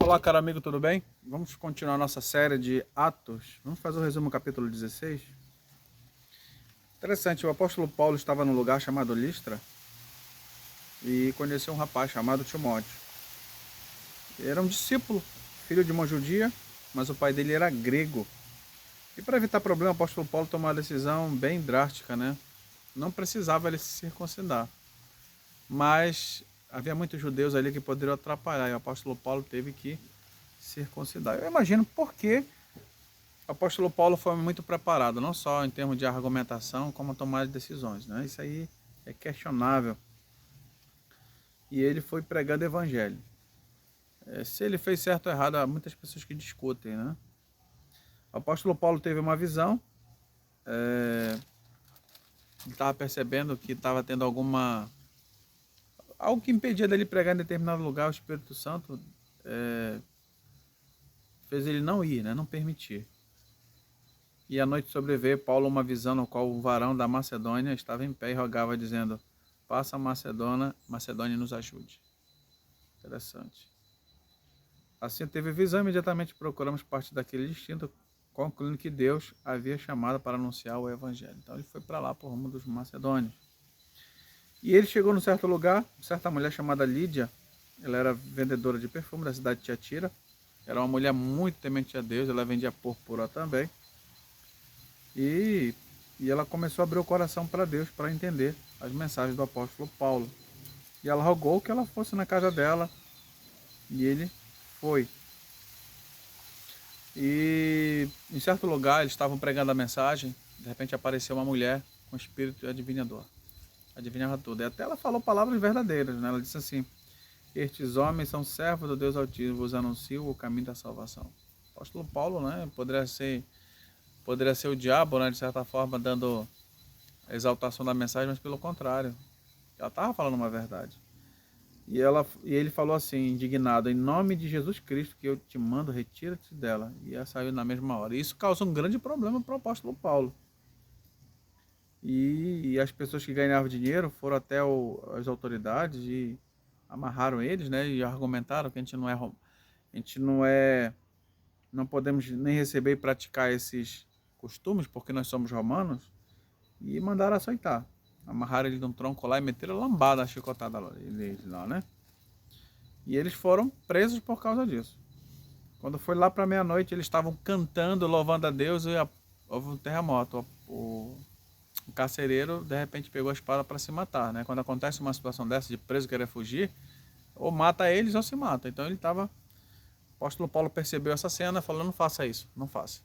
Olá, caro amigo, tudo bem? Vamos continuar nossa série de Atos. Vamos fazer o resumo do capítulo 16. Interessante, o apóstolo Paulo estava num lugar chamado Listra e conheceu um rapaz chamado Timóteo. Ele era um discípulo, filho de uma judia, mas o pai dele era grego. E para evitar problema, o apóstolo Paulo tomou uma decisão bem drástica, né? Não precisava ele se circuncidar, mas havia muitos judeus ali que poderiam atrapalhar e o apóstolo Paulo teve que circuncidar. Eu imagino por que o apóstolo Paulo foi muito preparado, não só em termos de argumentação, como tomar decisões, né? Isso aí é questionável. E ele foi pregando evangelho. Se ele fez certo ou errado, há muitas pessoas que discutem, né? O apóstolo Paulo teve uma visão, ele estava percebendo que estava tendo algo que impedia dele pregar em determinado lugar. O Espírito Santo fez ele não ir, né? Não permitir. E à noite sobreveio Paulo uma visão no qual um varão da Macedônia estava em pé e rogava, dizendo: "Faça a Macedônia nos ajude." Interessante. Assim teve visão, imediatamente procuramos partir daquele destino, concluindo que Deus havia chamado para anunciar o evangelho. Então ele foi para lá por rumo dos macedônios. E ele chegou num certo lugar, certa mulher chamada Lídia, ela era vendedora de perfume da cidade de Tiatira, era uma mulher muito temente a Deus, ela vendia púrpura também. E ela começou a abrir o coração para Deus, para entender as mensagens do apóstolo Paulo. E ela rogou que ela fosse na casa dela, e ele foi. E em certo lugar eles estavam pregando a mensagem, de repente apareceu uma mulher com espírito adivinhador. Adivinhava tudo. E até ela falou palavras verdadeiras, né? Ela disse assim: "Estes homens são servos do Deus Altíssimo, vos anunciam o caminho da salvação." O apóstolo Paulo, né, poderia ser o diabo, né, de certa forma, dando a exaltação da mensagem, mas pelo contrário, ela estava falando uma verdade. E ele falou assim, indignado: "Em nome de Jesus Cristo que eu te mando, retira-te dela." E ela saiu na mesma hora. E isso causou um grande problema para o apóstolo Paulo. E as pessoas que ganhavam dinheiro foram até as autoridades e amarraram eles, né? E argumentaram que a gente não podemos nem receber e praticar esses costumes porque nós somos romanos. E mandaram aceitar. Amarraram ele num tronco lá e meteram lambada, a chicotada lá, né? E eles foram presos por causa disso. Quando foi lá para meia-noite, eles estavam cantando, louvando a Deus, e houve um terremoto. O carcereiro, de repente, pegou a espada para se matar, né? Quando acontece uma situação dessa, de preso querer fugir, ou mata eles ou se mata. Então ele estava... O apóstolo Paulo percebeu essa cena, falou: "Não faça isso, não faça."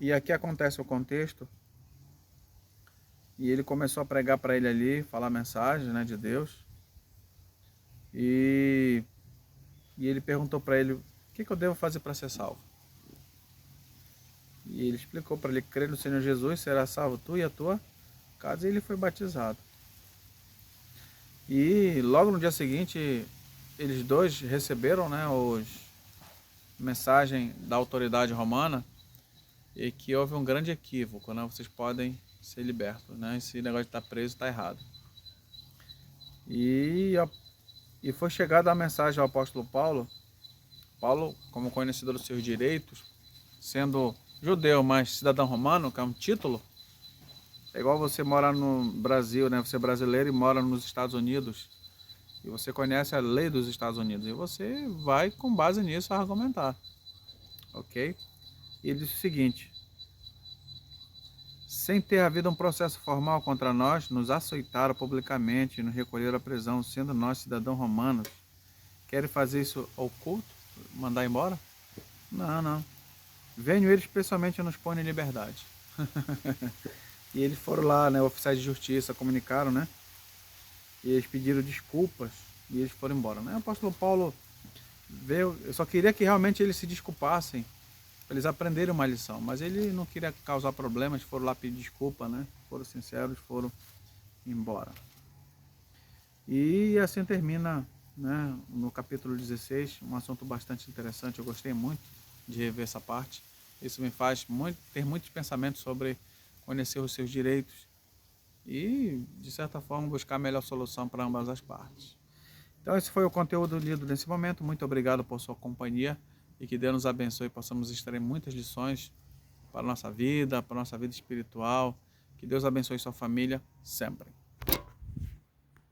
E aqui acontece o contexto. E ele começou a pregar para ele ali, falar a mensagem, né, de Deus. E ele perguntou para ele: "O que eu devo fazer para ser salvo?" E ele explicou para ele: "Crer no Senhor Jesus, será salvo tu e a tua casa." E ele foi batizado. E logo no dia seguinte, eles dois receberam, né, mensagem da autoridade romana, e que houve um grande equívoco, né? Vocês podem ser libertos, né? Esse negócio de estar preso está errado. E foi chegada a mensagem ao apóstolo Paulo. Paulo, como conhecedor dos seus direitos, sendo judeu, mas cidadão romano, que é um título, é igual você morar no Brasil, né? Você é brasileiro e mora nos Estados Unidos, e você conhece a lei dos Estados Unidos, e você vai com base nisso argumentar, ok? E ele disse o seguinte: "Sem ter havido um processo formal contra nós, nos açoitaram publicamente e nos recolheram à prisão, sendo nós cidadãos romanos. Querem fazer isso oculto? Mandar embora? Não, não. Venham eles pessoalmente e nos põem em liberdade." E eles foram lá, né, oficiais de justiça comunicaram, né? E eles pediram desculpas e eles foram embora, né? O apóstolo Paulo veio, eu só queria que realmente eles se desculpassem, eles aprenderem uma lição, mas ele não queria causar problemas, foram lá pedir desculpa, né? Foram sinceros, foram embora. E assim termina, né, no capítulo 16, um assunto bastante interessante. Eu gostei muito de rever essa parte. Isso me faz ter muitos pensamentos sobre conhecer os seus direitos e, de certa forma, buscar a melhor solução para ambas as partes. Então esse foi o conteúdo lido nesse momento. Muito obrigado por sua companhia e que Deus nos abençoe e possamos extrair muitas lições para a nossa vida espiritual. Que Deus abençoe sua família sempre.